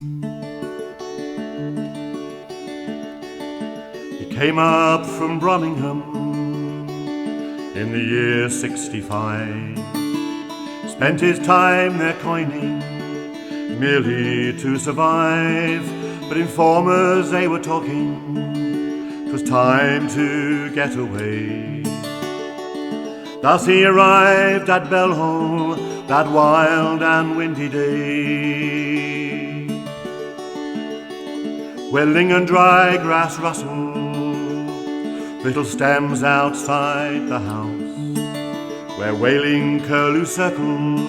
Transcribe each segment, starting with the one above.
He came up from Birmingham in the year 65, spent his time there coining, merely to survive. But informers, they were talking, 'twas time to get away. Thus he arrived at Bellhole that wild and windy day, where ling and dry grass rustle, little stems outside the house, where wailing curlew circle,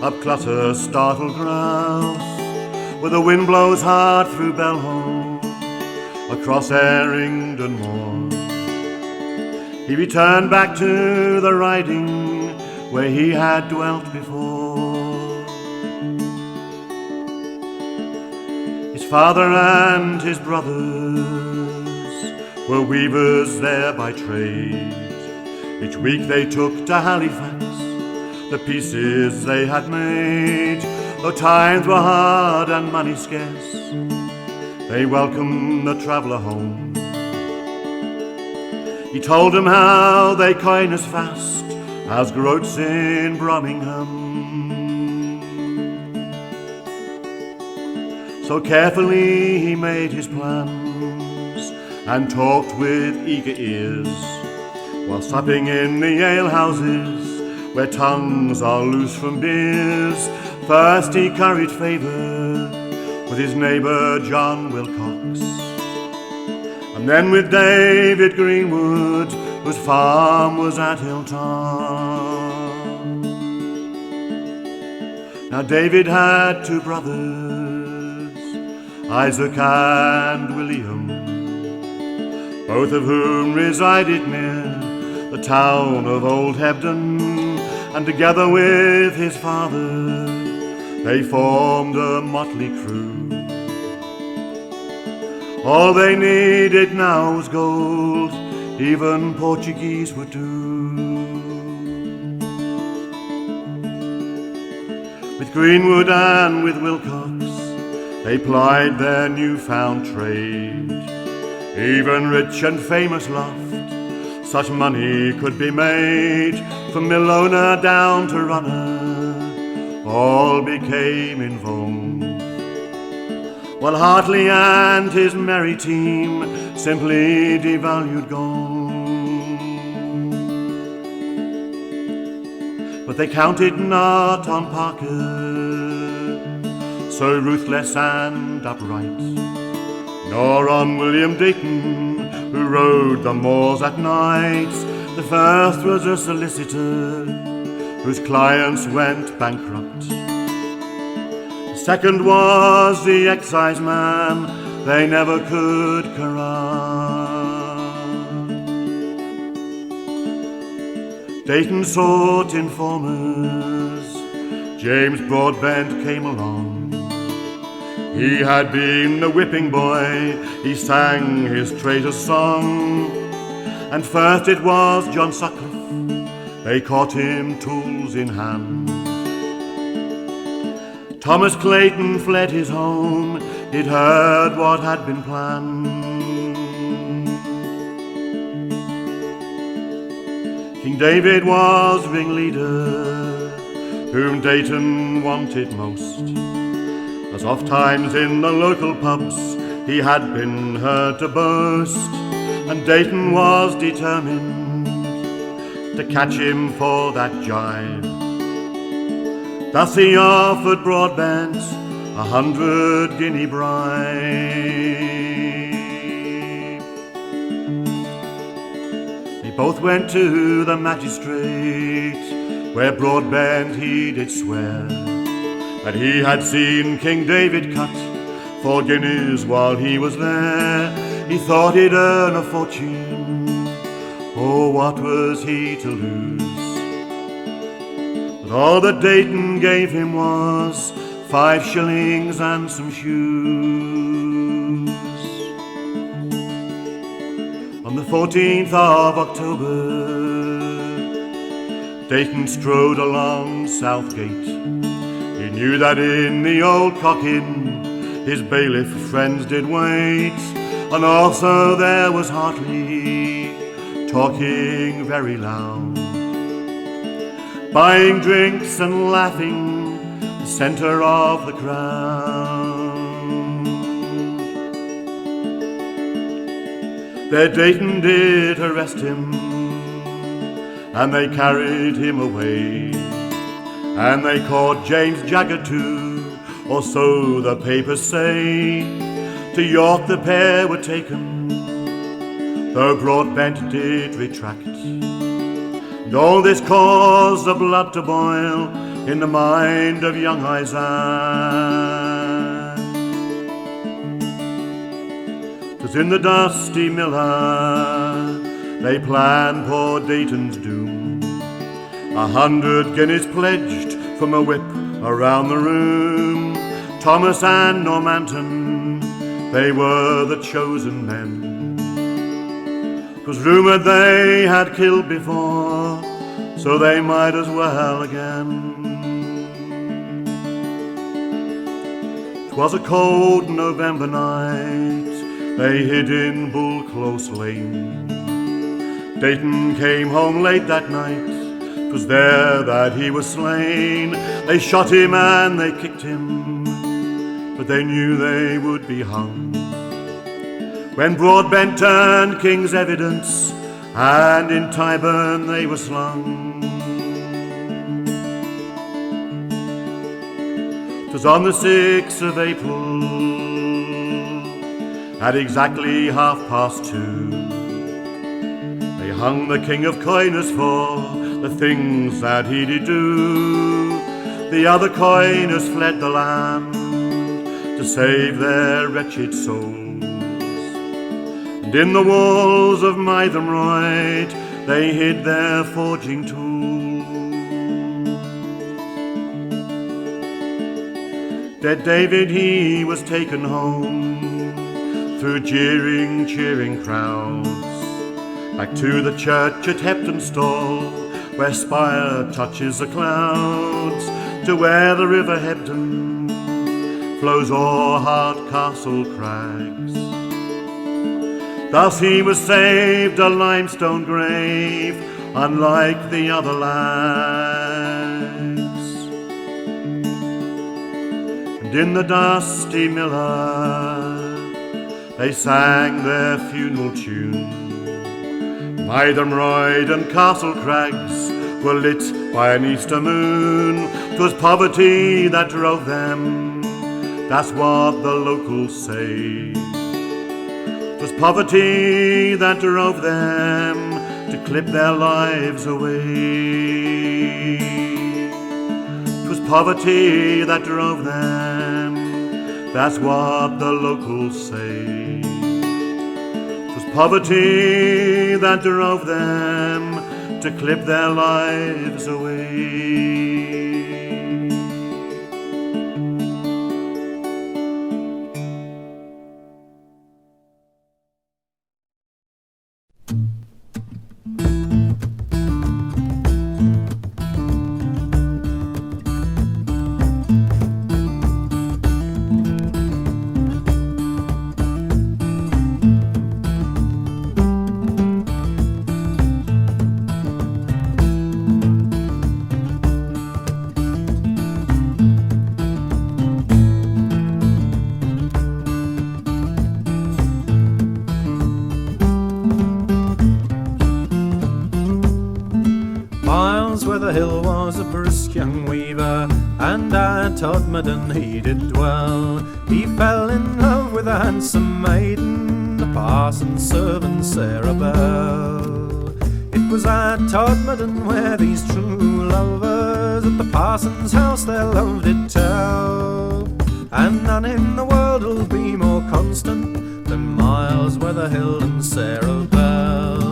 up clutter startled grouse, where the wind blows hard through Bellhole, across Errington Moor. He returned back to the riding where he had dwelt before. His father and his brothers were weavers there by trade. Each week they took to Halifax the pieces they had made. Though times were hard and money scarce, they welcomed the traveller home. He told them how they coin as fast as groats in Birmingham. So carefully he made his plans and talked with eager ears, while supping in the alehouses where tongues are loose from beers. First he curried favour with his neighbour John Wilcox, and then with David Greenwood, whose farm was at Hilltop. Now David had two brothers, Isaac and William, both of whom resided near the town of Old Hebden, and together with his father they formed a motley crew. All they needed now was gold, even Portuguese would do. With Greenwood and with Wilcox they plied their newfound trade. Even rich and famous laughed, such money could be made. From mill owner down to runner, all became in vogue, while Hartley and his merry team simply devalued gold. But they counted not on Parker, so ruthless and upright, nor on William Dayton, who rode the moors at night. The first was a solicitor whose clients went bankrupt. The second was the excise man they never could corrupt. Dayton sought informers, James Broadbent came along. He had been the whipping boy, he sang his traitor's song. And first it was John Sutcliffe, they caught him tools in hand. Thomas Clayton fled his home, he'd heard what had been planned. King David was ringleader, whom Dayton wanted most, as oft times in the local pubs he had been heard to boast. And Dayton was determined to catch him for that jibe. Thus he offered Broadbent 100 guinea bribe. They both went to the magistrate, where Broadbent he did swear that he had seen King David cut 4 guineas while he was there. He thought he'd earn a fortune, oh, what was he to lose? But all that Dayton gave him was 5 shillings and some shoes. On the 14th of October, Dayton strode along Southgate. He knew that in the old cock inn his bailiff friends did wait, and also there was Hartley, talking very loud, buying drinks and laughing, the centre of the crowd. There Dayton did arrest him, and they carried him away, and they caught James Jagger too, or so the papers say. To York the pair were taken, though Broadbent did retract, and all this caused the blood to boil in the mind of young Isaac. 'Twas in the dusty miller they planned poor Dayton's doom, 100 guineas pledged from a whip around the room. Thomas and Normanton, they were the chosen men. 'Twas rumoured they had killed before, so they might as well again. 'Twas a cold November night, they hid in Bullclose Lane. Dayton came home late that night, 'twas there that he was slain. They shot him and they kicked him, but they knew they would be hung. When Broadbent turned king's evidence, and in Tyburn they were slung. 'Twas on the 6th of April, at exactly 2:30, they hung the King of Coiners for the things that he did do. The other coiners fled the land to save their wretched souls, and in the walls of Mythenroyd they hid their forging tools. Dead David, he was taken home through jeering, cheering crowds, back to the church at Heptonstall, where spire touches the clouds, to where the river Hebden flows o'er Hardcastle crags. Thus he was saved a limestone grave, unlike the other lags. And in the dusty miller they sang their funeral tune. Mythenroyd and Castle Crags were lit by an Easter moon. 'Twas poverty that drove them, that's what the locals say. 'Twas poverty that drove them to clip their lives away. 'Twas poverty that drove them, that's what the locals say. 'Twas poverty that drove them to clip their lives away. Weatherhill was a brisk young weaver, and at Todmorden he did dwell. He fell in love with a handsome maiden, the parson's servant Sarah Bell. It was at Todmorden where these true lovers at the parson's house their love did tell. And none in the world will be more constant than Miles Weatherhill and Sarah Bell.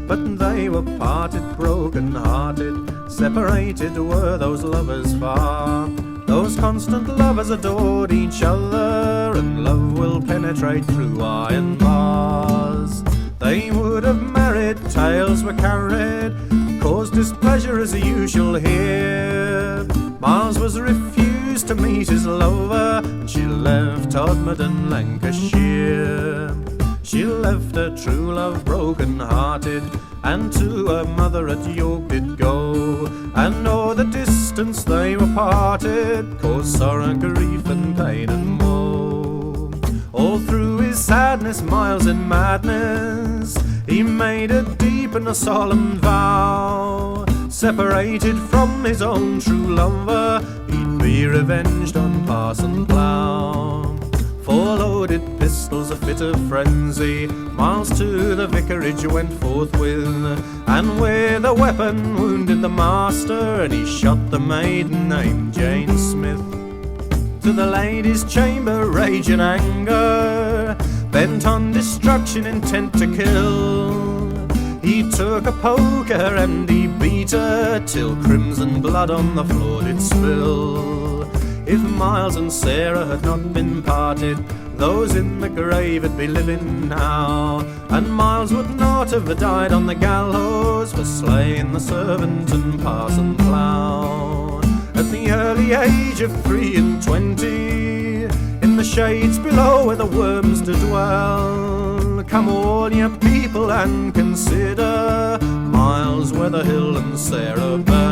But they were parted, broken-hearted, separated were those lovers far. Those constant lovers adored each other, and love will penetrate through iron bars. They would have married, tales were carried, caused displeasure as you shall hear. Miles was refused to meet his lover, and she left Todmorden, Lancashire. She left her true love broken-hearted, and to her mother at York did go. And o'er the distance they were parted, caused sorrow, grief, and pain and woe. All through his sadness, Miles in madness, he made a deep and a solemn vow. Separated from his own true lover, he'd be revenged on Parson Plough. For loaded pistols, a fit of frenzy, Miles to the vicarage went forthwith, and with a weapon wounded the master, and he shot the maiden named Jane Smith. To the lady's chamber, rage and anger, bent on destruction, intent to kill, he took a poker and he beat her, till crimson blood on the floor did spill. If Miles and Sarah had not been parted, those in the grave would be living now, and Miles would not have died on the gallows for slaying the servant and Parson Plough. At the early age of 23, in the shades below where the worms do dwell, come all ye people and consider Miles, Weatherhill and Sarah Bell.